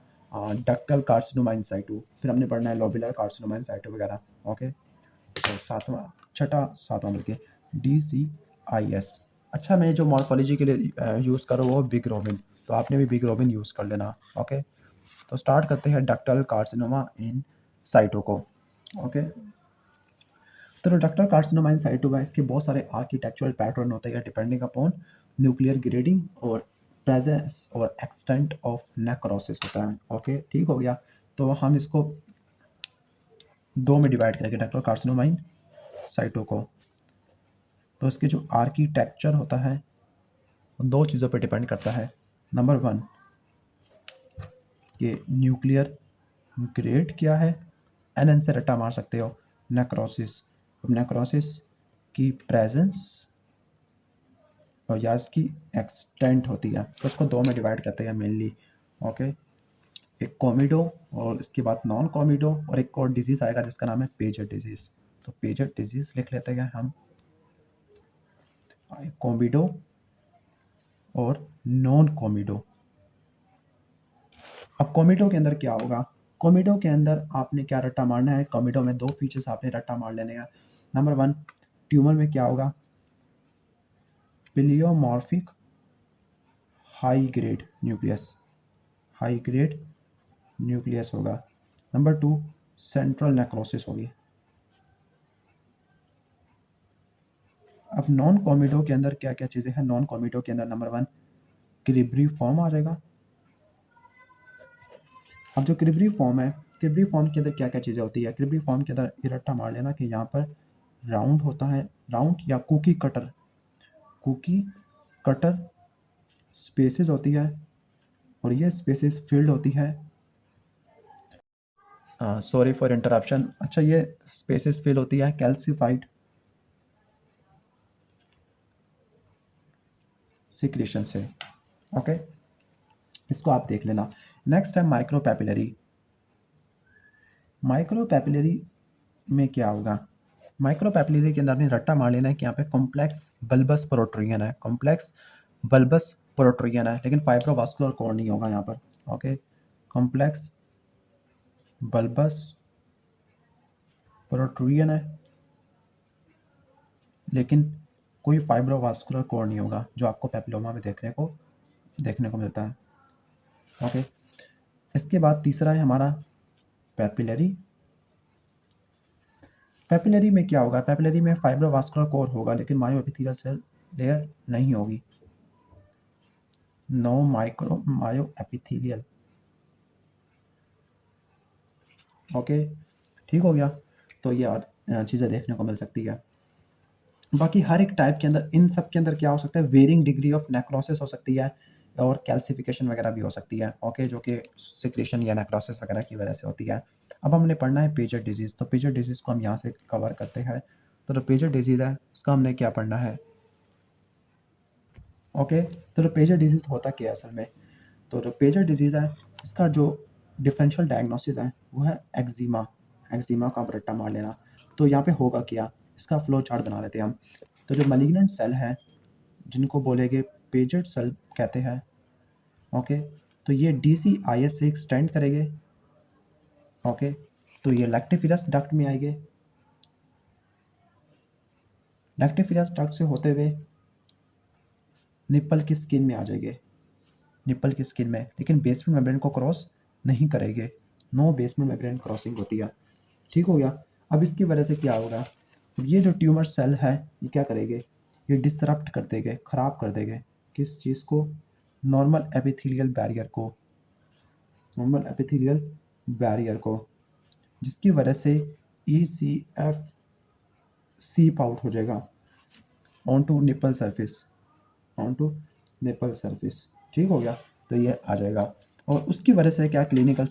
डक्टल कार्सिनोमा इन साइटू, फिर हमने पढ़ना है लोबुलर कार्सिनोमा इन साइटू वगैरह। ओके, तो सातवां बल्कि DCIS। अच्छा, मैं जो मॉर्फोलॉजी के लिए यूज़ करूँ वो बिग रोबिन, तो आपने भी बिग रोबिन यूज़ कर लेना। ओके, तो स्टार्ट करते हैं डक्टल कार्सिनोमा इन साइटो को। ओके, तो डक्टल कार्सिनोमा इन साइटो का इसके बहुत सारे आर्किटेक्चुरल पैटर्न होते हैं डिपेंडिंग अपॉन न्यूक्लियर ग्रेडिंग और प्रेजेंस और एक्सटेंट ऑफ नेक्रोसिस होता है। ओके, ठीक हो गया। तो हम इसको दो में डिवाइड करेंगे डक्टल कार्सिनोमा इन साइटो को। तो इसके जो आर्किटेक्चर होता है वो दो चीज़ों पर डिपेंड करता है। नंबर वन, कि न्यूक्लियर ग्रेड क्या है, एन से रट्टा मार सकते हो। नेक्रोसिस, नेक्रोसिस की प्रेजेंस और या इसकी एक्सटेंट होती है, तो उसको दो में डिवाइड करते हैं मेनली। ओके, एक कोमिडो और इसके बाद नॉन कोमिडो, और एक और डिजीज़ आएगा जिसका नाम है पेजर डिजीज़। तो पेजर डिजीज़ लिख लेते हैं हम, कोमिडो और नॉन कोमिडो। अब कोमिडो के अंदर क्या होगा? कोमिडो के अंदर आपने क्या रट्टा मारना है? कोमिडो में दो फीचर्स आपने रट्टा मार लेने हैं। नंबर वन, ट्यूमर में क्या होगा? Pleomorphic high grade nucleus, high grade nucleus होगा। नंबर टू, सेंट्रल नेक्रोसिस होगी। अब नॉन कोमिडो के अंदर क्या क्या चीज़ें हैं? नॉन कोमिडो के अंदर नंबर वन, क्रिब्री फॉर्म आ जाएगा। अब जो क्रिब्री फॉर्म है, क्रिब्री फॉर्म के अंदर क्या क्या चीज़ें होती है? क्रिब्री फॉर्म के अंदर ये रट्टा मार लेना कि यहाँ पर राउंड होता है, राउंड या cookie cutter, cookie cutter spaces होती है, और ये स्पेसेस फील्ड होती है। Sorry for interruption. अच्छा, ये स्पेसेस फिल होती है कैल्सिफाइड सिक्रेशन से। ओके, इसको आप देख लेना। नेक्स्ट है माइक्रोपैपिलरी। माइक्रोपैपिलरी में क्या होगा? माइक्रोपैपिलरी के अंदर आपने रट्टा मार लेना है कि यहाँ पे कॉम्प्लेक्स बल्बस प्रोट्रियन है, कॉम्प्लेक्स बल्बस प्रोट्रियन है, लेकिन फाइब्रोवास्कुलर कोर नहीं होगा यहाँ पर। ओके, कॉम्प्लेक्स बल्बस प्रोट्रियन है, लेकिन कोई फाइब्रोवास्कुलर कोर नहीं होगा, जो आपको पेपिलोमा में देखने को मिलता है। ओके, इसके बाद तीसरा है हमारा पेपिलरी। पेपिलरी में क्या होगा? पेपिलरी में फाइब्रोवास्कुलर कोर होगा, लेकिन मायोएपिथेलियल सेल लेयर नहीं होगी। Know micro मायोएपिथेलियल। ओके, ठीक हो गया। तो ये और चीज़ें देखने को मिल सकती है। बाकी हर एक टाइप के अंदर, इन सब के अंदर क्या हो सकता है? वेरिंग डिग्री ऑफ नेक्रोसिस हो सकती है, और कैल्सिफिकेशन वगैरह भी हो सकती है। ओके, जो कि सिक्रेशन या नेक्रोसिस वगैरह की वजह से होती है। अब हमने पढ़ना है पेजर डिजीज़। तो पेजर डिजीज़ को हम यहाँ से कवर करते हैं। तो जो पेजर डिजीज़ है उसका हमने क्या पढ़ना है? ओके, तो जो पेजर डिजीज़ होता क्या है असल में? तो जो पेजर डिजीज़ है इसका जो डिफरेंशियल डायग्नोसिस है वो है एक्जिमा। एक्जिमा का आप रट्टा मार लेना। तो यहाँ पे होगा क्या? इसका फ्लो चार्ट बना लेते हैं हम। तो जो मलिग्नेंट सेल है, जिनको बोलेंगे पेजर सेल कहते हैं। ओके, तो ये DCIS से एक्सटेंड करेंगे। ओके, तो ये लैक्टिफिलस डक्ट में आएंगे। लैक्टिफिलस डक्ट से होते हुए निप्पल की स्किन में आ जाएंगे, निप्पल की स्किन में, लेकिन बेसमेंट मेम्ब्रेन को क्रॉस नहीं करेंगे। नो बेसमेंट मेम्ब्रेन क्रॉसिंग होती है। ठीक हो गया। अब इसकी वजह से क्या होगा? ये जो ट्यूमर सेल है ये क्या करेंगे? ये डिसरप्ट कर देंगे, खराब कर देंगे किस चीज़ को? नॉर्मल एपिथेलियल बैरियर को, नॉर्मल एपिथेलियल बैरियर को, जिसकी वजह से ECF सीप आउट हो जाएगा on to nipple surface, on to nipple surface. ठीक हो गया, तो ये आ जाएगा। और उसकी वजह से क्या क्लिनिकल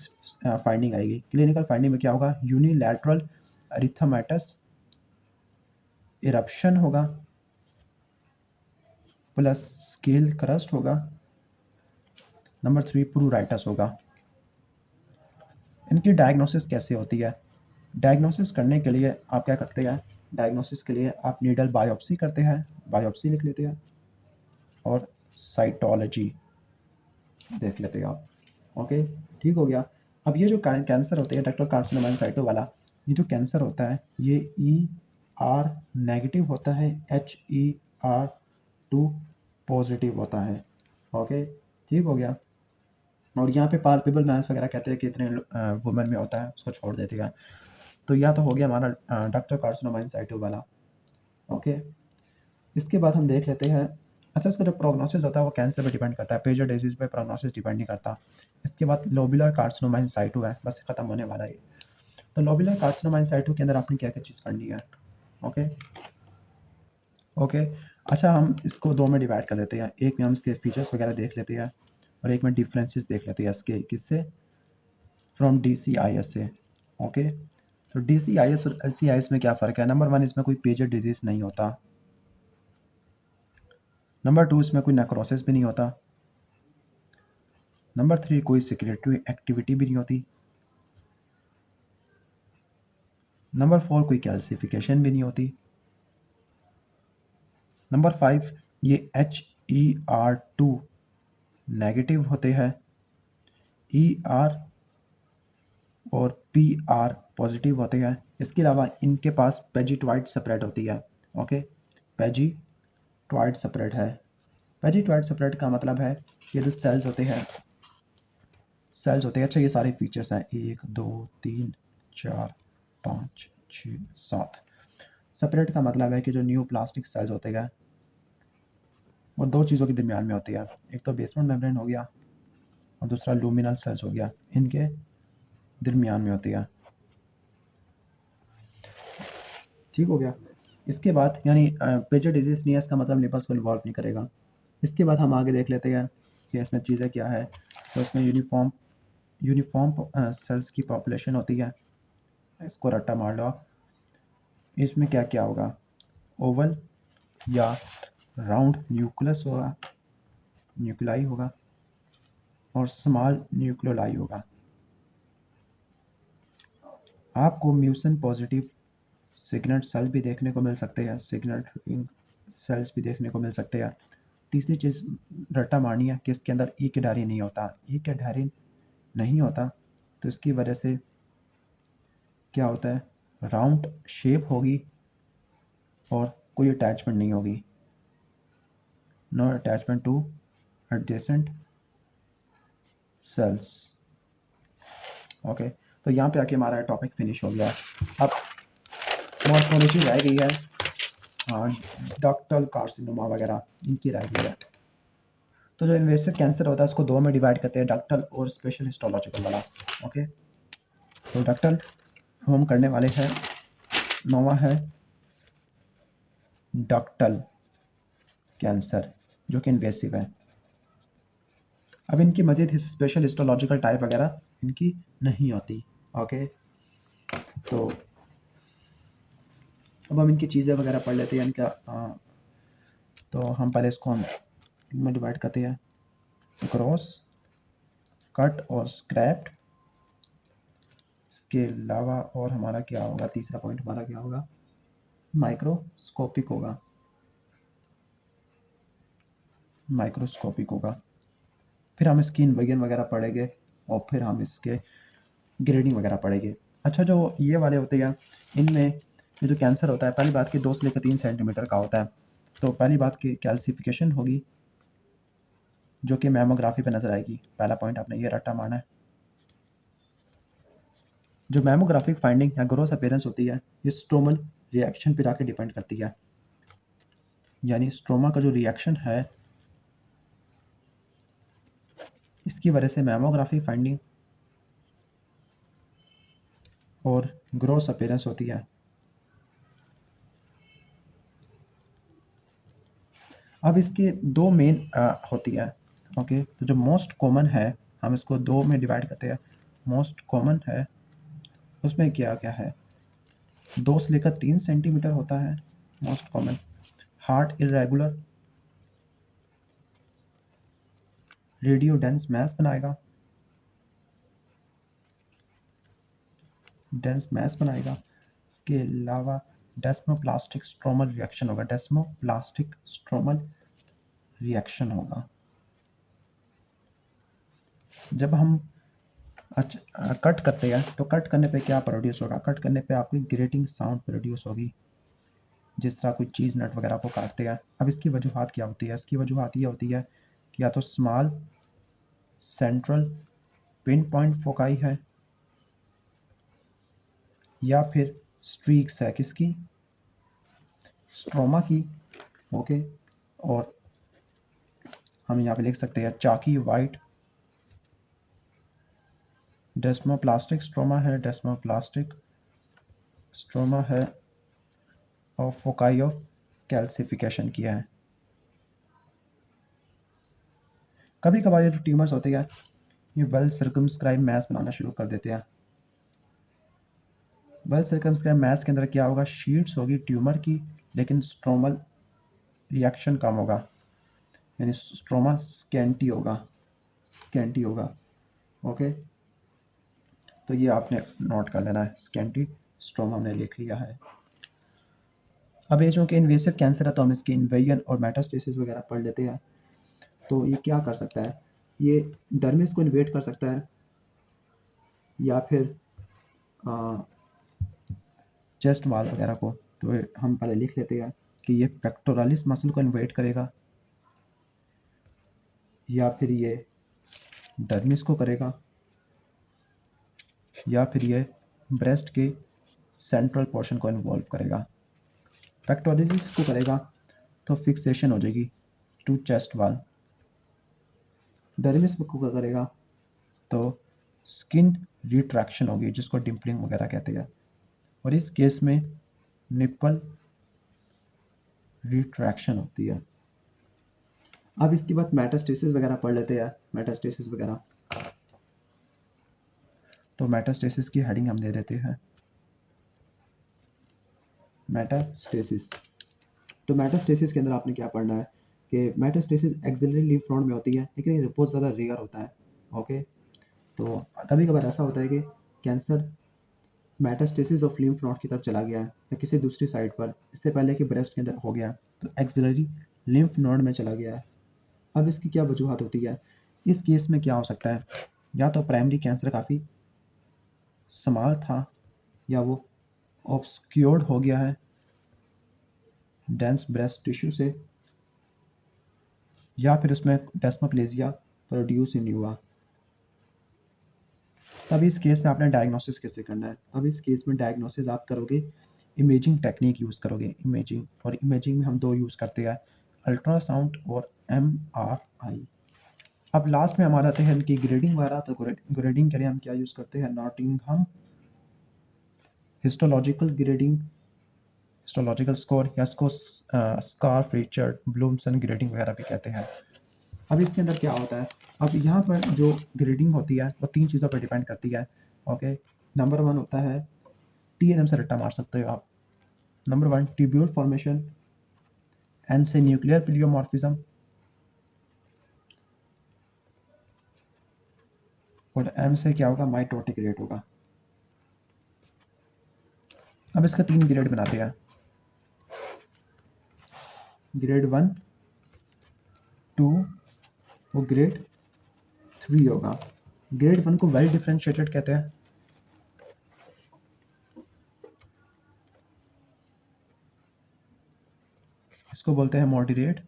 फाइंडिंग आएगी। क्लिनिकल फाइंडिंग में क्या होगा, यूनिलैटरल एरिथेमेटस इरप्शन होगा प्लस स्केल क्रस्ट होगा। नंबर 3 प्रूराइटस होगा। इनकी डायग्नोसिस कैसे होती है? डायग्नोसिस करने के लिए आप क्या करते हैं, डायग्नोसिस के लिए आप नीडल बायोप्सी करते हैं, बायोप्सी लिख लेते हैं और साइटोलॉजी देख लेते हैं आप। ओके, ठीक हो गया। अब ये जो कैंसर होते हैं डक्टल कार्सिनोमा साइटो वाला, ये जो कैंसर होता है ये ER नेगेटिव होता है, HER2 पॉजिटिव होता है। ओके, ठीक हो गया। और यहाँ पे पाल्पेबल मास वगैरह कहते हैं कि इतने वुमेन में होता है, उसको छोड़ देते हैं। तो यह तो हो गया हमारा डक्टल कार्सिनोमा इन साइटो वाला। ओके, इसके बाद हम देख लेते हैं, अच्छा इसका जो प्रोग्नोसिस होता है वो कैंसर पे डिपेंड करता है, पेजर डिजीज पे प्रोग्नोसिस डिपेंड नहीं करता। इसके बाद लोबुलर कार्सिनोमा इन साइटो है, बस खत्म होने वाला है। तो लोबुलर कार्सिनोमा इन साइटो के अंदर आपने क्या क्या चीज़ करनी है। ओके ओके, अच्छा हम इसको दो में डिवाइड कर देते हैं, एक में हम इसके फीचर्स वगैरह देख लेते हैं और एक में डिफरेंसेस देख लेते हैं इसके, किससे, फ्रॉम DCIS से। ओके, तो DCIS और LCIS में क्या फ़र्क है। नंबर 1, इसमें कोई पेजर डिजीज़ नहीं होता। नंबर 2, इसमें कोई नेक्रोसिस भी नहीं होता। नंबर 3, कोई सिक्रेटरी एक्टिविटी भी नहीं होती। नंबर 4, कोई कैल्सिफिकेशन भी नहीं होती। नंबर 5, ये HER2 नेगेटिव होते हैं, ER और PR पॉजिटिव होते हैं। इसके अलावा इनके पास पेजिटॉइड सेपरेट होती है। ओके, पेजिटॉइड सेपरेट है। पेजिटॉइड सेपरेट का मतलब है ये जो सेल्स होते हैं, सेल्स होते हैं, अच्छा ये सारे फीचर्स हैं, 1 2 3 4 5 6 7। सेपरेट का मतलब है कि जो न्यू प्लास्टिक सेल्स होते हैं वो दो चीज़ों के दरमियान में होती है, एक तो बेसमेंट मेम्ब्रेन हो गया और दूसरा लूमिनल सेल्स हो गया, इनके दरमियान में होती है। ठीक हो गया। इसके बाद यानी पेजर डिजीज नहीं है, इसका मतलब निपस को इन्वॉल्व नहीं करेगा। इसके बाद हम आगे देख लेते हैं कि इसमें चीज़ें क्या है। तो इसमें यूनिफॉर्म सेल्स की पॉपुलेशन होती है, इसको रट्टा मार लो। इसमें क्या क्या होगा, ओवल या राउंड न्यूक्लियस होगा, न्यूक्लाई होगा और स्मॉल न्यूक्लियोलाई होगा। आपको म्यूसिन पॉजिटिव सिग्नट सेल भी देखने को मिल सकते हैं, सिग्नट सेल्स भी देखने को मिल सकते हैं। तीसरी चीज़ रट्टा मारनी है कि इसके अंदर ई कैडारी नहीं होता। ई कैडारी नहीं होता तो इसकी वजह से क्या होता है, राउंड शेप होगी और कोई अटैचमेंट नहीं होगी, no attachment to adjacent cells. Okay, तो यहाँ पे आके हमारा टॉपिक फिनिश हो गया। अब मॉर्फोलॉजी रह गई है, हाँ, डक्टल कार्सिनोमा वगैरह इनकी रह गई है। तो जो इन्वेसिव कैंसर होता है उसको दो में डिवाइड करते हैं, डक्टल और स्पेशल हिस्टोलॉजिकल वाला। ओके, तो डक्टल हम करने वाले हैं, नोवा है डक्टल कैंसर जो कि इन्वेसिव है। अब इनकी मज़ीद स्पेशल हिस्टोलॉजिकल टाइप वगैरह इनकी नहीं होती। ओके, तो अब हम इनकी चीज़ें वगैरह पढ़ लेते हैं इनका। तो हम पहले इसको हम में डिवाइड करते हैं, क्रॉस, कट और स्क्रैप्ड। इसके अलावा और हमारा क्या होगा, तीसरा पॉइंट हमारा क्या होगा, माइक्रोस्कोपिक होगा, माइक्रोस्कोपिक होगा। फिर हम इसकी इन्वेजन वगैरह पढ़ेंगे और फिर हम इसके ग्रेडिंग वगैरह पढ़ेंगे। अच्छा, जो ये वाले होते हैं इनमें ये जो कैंसर होता है, पहली बात की 2 से लेकर 3 सेंटीमीटर का होता है। तो पहली बात की कैल्सिफिकेशन होगी जो कि मैमोग्राफी पे नज़र आएगी। पहला पॉइंट आपने ये रट्टा मारना है। जो मैमोग्राफिक फाइंडिंग या ग्रोस अपीयरेंस होती है ये स्ट्रोमल रिएक्शन पर आके डिपेंड करती है, यानी स्ट्रोमा का जो रिएक्शन है इसकी वजह से मैमोग्राफी फाइंडिंग और ग्रोस अपीयरेंस होती है। अब इसके दो मेन होती है। ओके, तो जो मोस्ट कॉमन है हम इसको 2 में डिवाइड करते हैं। मोस्ट कॉमन है, उसमें क्या क्या है, 2 से लेकर 3 सेंटीमीटर होता है most common. Hard irregular, radio dense mass बनाएगा, डेंस मैस बनाएगा। इसके अलावा डेस्मोप्लास्टिक स्ट्रोमल रिएक्शन होगा, डेस्मोप्लास्टिक स्ट्रोमल रिएक्शन होगा। जब हम कट करते हैं तो कट करने पे क्या प्रोड्यूस होगा, कट करने पे आपकी ग्रेटिंग साउंड प्रोड्यूस होगी, जिस तरह कोई चीज़ नट वगैरह को काटते हैं। अब इसकी वजूहत क्या होती है, इसकी वजूहत ये होती है कि या तो small central pin point foci है, या फिर स्ट्रीक्स है किसकी, स्ट्रोमा की। ओके, और हम यहाँ पे लिख सकते हैं चाकी वाइट डेस्मोप्लास्टिक स्ट्रोमा है, डेस्मोप्लास्टिक स्ट्रोमा है, और फोकाई ऑफ कैल्सिफिकेशन किया है। कभी कभार ये जो ट्यूमर्स होते हैं ये वेल सर्कमस्क्राइब मैस बनाना शुरू कर देते हैं। वेल सर्कमस्क्राइब मैस के अंदर क्या होगा, शीट्स होगी ट्यूमर की, लेकिन स्ट्रोमल रिएक्शन कम होगा, यानी स्ट्रोमा स्कैंटी होगा, स्कैंटी होगा। ओके, तो ये आपने नोट कर लेना है, स्कैंटी स्ट्रोमा हमने लिख लिया है। अब ये जो कि इन्वेसिव कैंसर है तो हम इसकी इन्वेजन और मेटास्टेसिस वगैरह पढ़ लेते हैं। तो ये क्या कर सकता है, ये डर्मिस को इन्वेट कर सकता है, या फिर चेस्ट वाल वगैरह को। तो हम पहले लिख लेते हैं कि ये पेक्टोरालिस मसल को इन्वेट करेगा, या फिर ये डर्मिस को करेगा, या फिर ये ब्रेस्ट के सेंट्रल पोर्शन को इन्वॉल्व करेगा। पेक्टोरालिस को करेगा तो फिक्सेशन हो जाएगी टू चेस्ट वाल, डर्मिस को करेगा तो स्किन रिट्रैक्शन होगी, जिसको डिम्पलिंग वगैरह कहते हैं, और इस केस में निप्पल रिट्रैक्शन होती है। अब इसके बाद मेटास्टेसिस वगैरह पढ़ लेते हैं, मेटास्टेसिस वगैरह। तो मेटास्टेसिस की हेडिंग हम दे देते हैं मेटास्टेसिस। तो मेटास्टेसिस के अंदर आपने क्या पढ़ना है कि मेटास्टेसिस एक्सिलरी लिम्फ नोड में होती है, लेकिन ये बहुत ज़्यादा रेयर होता है। ओके, तो कभी कभार ऐसा होता है कि cancer metastasis of lymph node की तरफ चला गया है, या किसी दूसरी साइड पर, इससे पहले कि ब्रेस्ट के अंदर हो गया, तो एक्सिलरी लिम्फ नोड में चला गया है। अब इसकी क्या वजूहत होती है, इस केस में क्या हो सकता है, या तो प्राइमरी कैंसर काफ़ी स्मॉल था, या वो ऑब्सक्योर्ड हो गया है डेंस ब्रेस्ट टिश्यू से, या फिर उसमें डेस्मोप्लेजिया प्रोड्यूस ही नहीं हुआ। तब इस केस में आपने डायग्नोसिस कैसे करना है, अब इस केस में डायग्नोसिस आप करोगे, इमेजिंग टेक्निक यूज़ करोगे, इमेजिंग। और इमेजिंग में हम 2 यूज़ करते हैं, अल्ट्रासाउंड और MRI। अब लास्ट में हमारा आते हैं इनकी ग्रेडिंग वगैरह। तो ग्रेडिंग के लिए हम क्या यूज़ करते हैं, Nottingham histological grading, histological score, या इसको स्कार्फ रिचर्ड ब्लूमसन ग्रेडिंग वगैरह भी कहते हैं। अब इसके अंदर क्या होता है, अब यहाँ पर जो ग्रेडिंग होती है वो 3 चीज़ों पर डिपेंड करती है। ओके, नंबर 1 होता है, TNM से रट्टा मार सकते हो आप। नंबर 1 ट्यूब्यूल फॉर्मेशन, N से न्यूक्लियर प्लियोमॉर्फिज्म, और M से क्या होगा, माइटोटिक रेट होगा। अब इसका 3 ग्रेड बनाते हैं, ग्रेड 1, 2 और ग्रेड 3 होगा। ग्रेड 1 को वेल डिफरेंशिएटेड कहते हैं, इसको बोलते हैं मॉडरेट,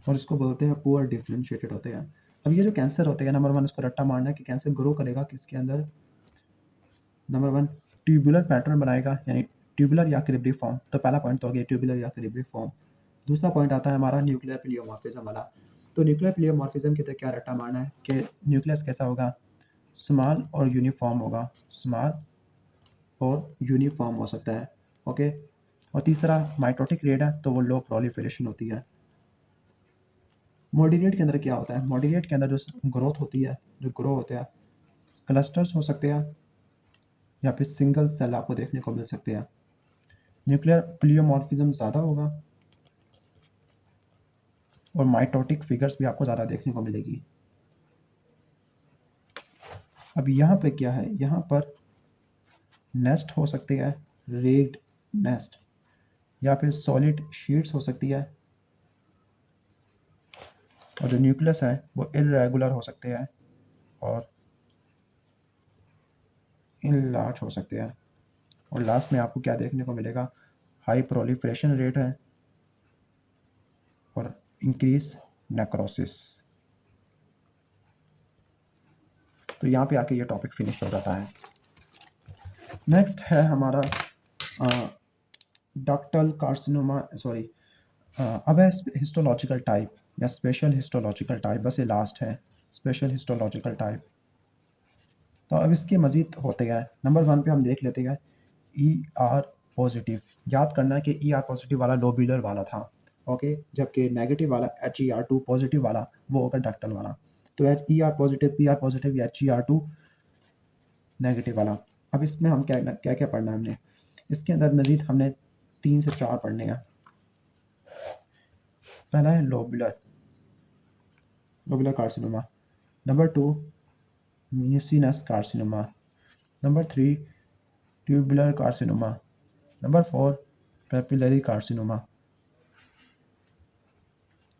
और इसको बोलते हैं पुअर डिफरेंशिएटेड होते हैं। अब ये जो कैंसर होते हैं, नंबर 1 इसको रट्टा मारना है कि कैंसर ग्रो करेगा किसके अंदर। नंबर 1 ट्यूबुलर पैटर्न बनाएगा, यानी ट्यूबुलर या क्रिब्रिफॉर्म। तो पहला पॉइंट तो हो गया ट्यूबुलर या क्रिब्रिफॉर्म। दूसरा पॉइंट आता है हमारा न्यूक्लियर प्लियोमॉर्फिज्म वाला। तो न्यूक्लियर प्लियोमॉर्फिज्म के तो क्या रट्टा मारना है कि न्यूक्लियस कैसा होगा, स्मॉल और यूनिफॉर्म होगा, स्मॉल और यूनिफॉर्म हो सकता है। ओके, और तीसरा माइटोटिक रेट है, तो वो लो प्रोलिफरेशन होती है। मॉड्यूलेट के अंदर क्या होता है? मॉड्यूलेट के अंदर जो ग्रोथ होती है, जो ग्रो होते हैं, क्लस्टर्स हो सकते हैं या फिर सिंगल सेल आपको देखने को मिल सकते हैं। न्यूक्लियर प्लियोमॉर्फिज्म ज़्यादा होगा और माइटोटिक फिगर्स भी आपको ज़्यादा देखने को मिलेगी। अब यहाँ पे क्या है? यहाँ पर नेस्ट हो सकती है, रेग्ड नेस्ट, या फिर सॉलिड शीट्स हो सकती है, और जो न्यूक्लियस है वो इरेगुलर हो सकते हैं और इनलार्ज हो सकते हैं। और लास्ट में आपको क्या देखने को मिलेगा? हाई प्रोलिफरेशन रेट है और इंक्रीज नेक्रोसिस। तो यहाँ पे आके ये टॉपिक फिनिश हो जाता है। नेक्स्ट है हमारा डक्टल कार्सिनोमा, सॉरी, अब है हिस्टोलॉजिकल टाइप या स्पेशल हिस्टोलॉजिकल टाइप, बस ये लास्ट है, स्पेशल हिस्टोलॉजिकल टाइप। तो अब इसके मज़ीद होते हैं। नंबर 1 पे हम देख लेते हैं ई आर पॉजिटिव। याद करना है कि ई आर पॉजिटिव वाला लोब्यूलर वाला था, ओके, जबकि नेगेटिव वाला H E R two positive वाला वो होगा डक्टल वाला। तो H E R positive, P R positive या H E R two negative वाला। अब इसमें हम क्या क्या क्या पढ़ना है हमने? इसके अंदर मज़ीद हमने 3 से 4 पढ़ने हैं। पहला है lobular, lobular carcinoma. Number 2 mucinous carcinoma. Number 3 tubular carcinoma. Number 4 papillary carcinoma.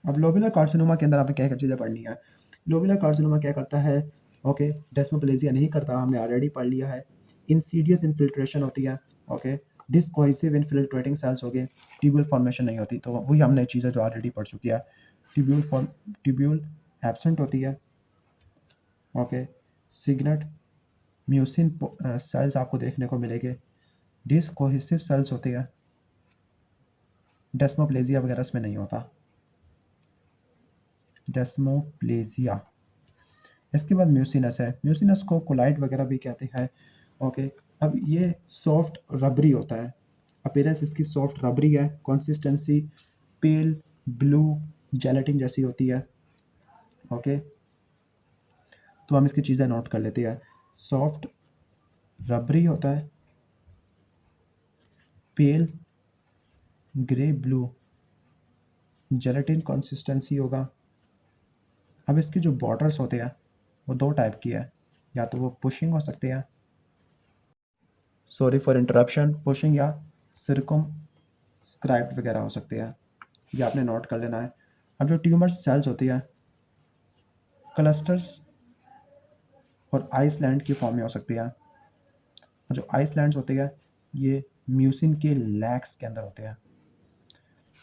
अब लोबुलर कार्सिनोमा के अंदर आपने क्या क्या चीज़ें पढ़नी है? लोबुलर कार्सिनोमा क्या करता है? ओके, डेस्मोप्लेजिया नहीं करता, हमने ऑलरेडी पढ़ लिया है। इंसीडियस इन्फिल्ट्रेशन होती है, ओके, डिसकोहेसिव इन्फिल्ट्रेटिंग सेल्स हो गए, ट्यूब्यूल फॉर्मेशन नहीं होती, तो वही हमने चीज़ें जो ऑलरेडी पढ़ चुकी है। ट्यूब्यूल एब्सेंट होती है, ओके। सिग्नट म्यूसिन सेल्स आपको देखने को मिलेंगे। डिसकोहेसिव सेल्स होती है, डेस्मोप्लेजिया वगैरह इसमें नहीं होता, डेस्मोप्लेजिया। इसके बाद म्यूसिनस है, म्यूसिनस को कोलाइड वगैरह भी कहते हैं, ओके। अब ये सॉफ्ट रबरी होता है, अपीयरेंस इसकी सॉफ्ट रबरी है, कंसिस्टेंसी पेल ब्लू जेलेटिन जैसी होती है, ओके। तो हम इसकी चीज़ें नोट कर लेते हैं। सॉफ्ट रबरी होता है, पेल ग्रे ब्लू जेलेटिन कंसिस्टेंसी होगा। अब इसके जो बॉर्डर्स होते हैं वो दो टाइप की है, या तो वो पुशिंग हो सकते हैं, सॉरी फॉर इंटरप्शन, पुशिंग या सिरकम स्क्राइब्ड वगैरह हो सकते हैं, ये आपने नोट कर लेना है। अब जो ट्यूमर सेल्स होती है क्लस्टर्स और आइसलैंड की फॉर्म में हो सकती है, और जो आइसलैंड्स होती है ये म्यूसिन के लैक्स के अंदर होते हैं।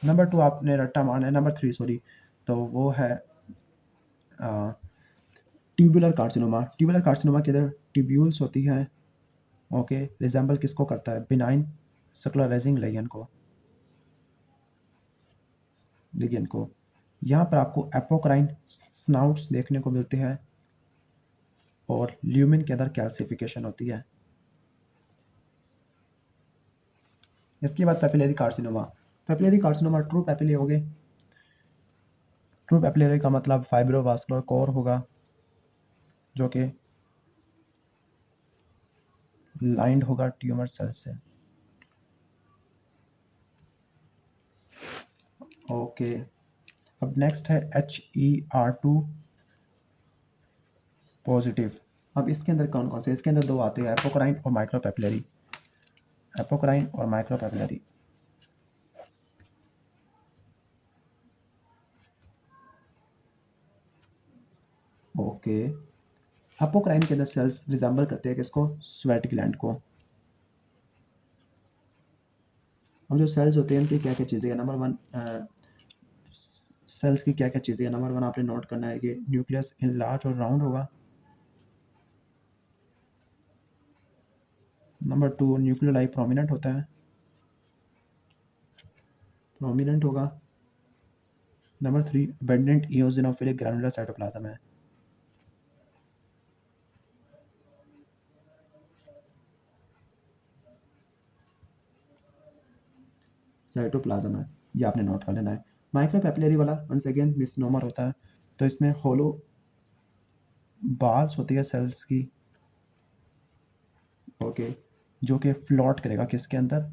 नंबर 2 आपने रट्टा मारना है, नंबर 3 सॉरी, तो वो है ट्यूबुलर कार्सिनोमा। ट्यूबुलर कार्सिनोमा के अंदर ट्यूब्यूल्स होती हैं, ओके, रिजेंबल किसको करता है? बिनाइन स्क्लेरोसिंग लिगेंड को। यहाँ पर आपको एपोक्राइन स्नाउट्स देखने को मिलते हैं और ल्यूमिन के अंदर कैल्सिफिकेशन होती है। इसके बाद papillary carcinoma. Papillary carcinoma true papillae हो गए। ट्रू पेपिलरी का मतलब फाइब्रोवास्कुलर कोर होगा जो कि लाइंड होगा ट्यूमर सेल से, ओके। अब नेक्स्ट है H E R two positive. अब इसके अंदर कौन कौन से? इसके अंदर दो आते हैं, एपोक्राइन और माइक्रोपेपिलरी। एपोक्राइन और माइक्रोपेपिलरी। ओके, एपोक्राइन के अंदर सेल्स रिजेंबल करते हैं किसको? स्वेट ग्लैंड को। अब जो सेल्स होते हैं उनकी क्या क्या चीज़ें हैं? नंबर 1 सेल्स की क्या क्या चीज़ें हैं? नंबर 1 आपने नोट करना है कि न्यूक्लियस इन लार्ज और राउंड होगा। नंबर 2 न्यूक्लियोलाई प्रोमिनेंट होता है, प्रोमिनेंट होगा। Number 3 abundant eosinophilic granular cytoplasm है। साइटोप्लाज्म है, ये आपने नोट कर लेना है। माइक्रोपैपिलरी वाला वंस अगेन मिसनोमर होता है, तो इसमें होलो बाल्स होती है सेल्स की, ओके, जो कि फ्लोट करेगा किसके अंदर,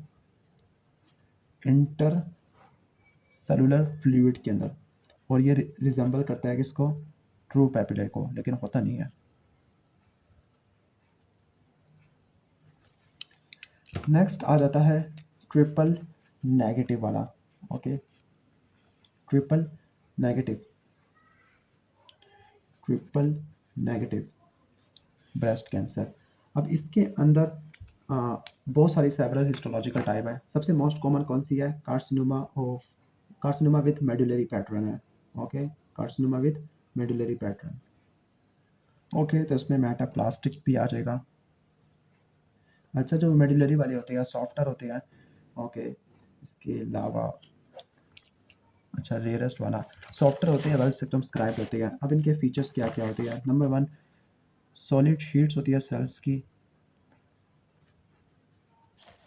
इंटर सेलुलर फ्लूइड के अंदर, और ये रिजेंबल करता है किसको, ट्रू पैपिले को, लेकिन होता नहीं है। नेक्स्ट आ जाता है ट्रिपल नेगेटिव वाला, okay, triple negative, triple negative breast cancer. अब इसके अंदर बहुत सारी सेवरल हिस्टोलॉजिकल टाइप है। सबसे मोस्ट कॉमन कौन सी है, carcinoma of, carcinoma with medullary pattern है, okay, carcinoma with medullary pattern, okay, तो इसमें मेटाप्लास्टिक भी आ जाएगा। अच्छा, जो मेडुलरी वाली होती है सॉफ्टर होती है, ओके, इसके अलावा अच्छा रेयरेस्ट वाला सॉफ्टर होती है, वेल सर्कमस्क्राइब्ड होती है। अब इनके फीचर्स क्या क्या होती है, नंबर 1 सॉलिड शीट्स होती है सेल्स की,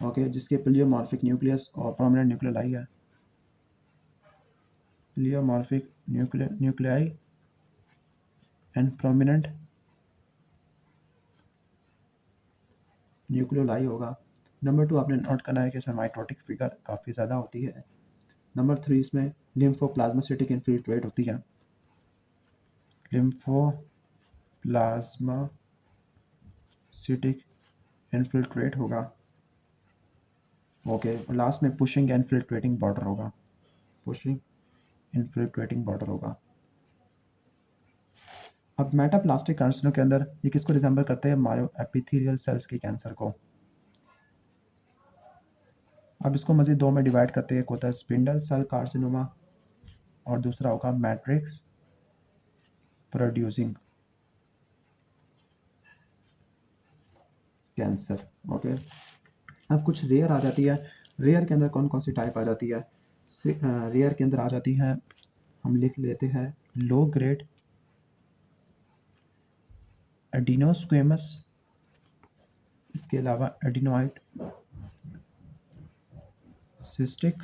ओके, जिसके प्लियोमॉर्फिक न्यूक्लियस और प्रोमिनेंट न्यूक्लियाई है, pleomorphic nuclei and prominent nucleoli होगा। नंबर 2 आपने नोट करना है कि इसमें माइटोटिक फिगर काफ़ी ज़्यादा होती है। नंबर 3 इसमें लिम्फोप्लाज्मासिटिक इन्फिल्ट्रेट होती है, लिम्फोप्लाज्मासिटिक इन्फिल्ट्रेट होगा, ओके, और लास्ट में पुशिंग इन्फिल्ट्रेटिंग बॉर्डर होगा, पुशिंग इन्फिल्ट्रेटिंग बॉर्डर होगा। अब मेटाप्लास्टिक कार्सिनो के अंदर ये किसको रिजेंबल करते हैं, मायो एपिथेलियल सेल्स की कैंसर को। अब इसको मजीद दो में डिवाइड करते हैं, एक होता है स्पिंडल सेल कार्सिनोमा और दूसरा होगा मैट्रिक्स प्रोड्यूसिंग कैंसर, ओके। अब कुछ रेयर आ जाती है, रेयर के अंदर कौन कौन सी टाइप आ जाती है, रेयर के अंदर आ जाती है, हम लिख लेते हैं लो ग्रेड एडिनोस्क्वेमस, इसके अलावा एडिनोइड सिस्टिक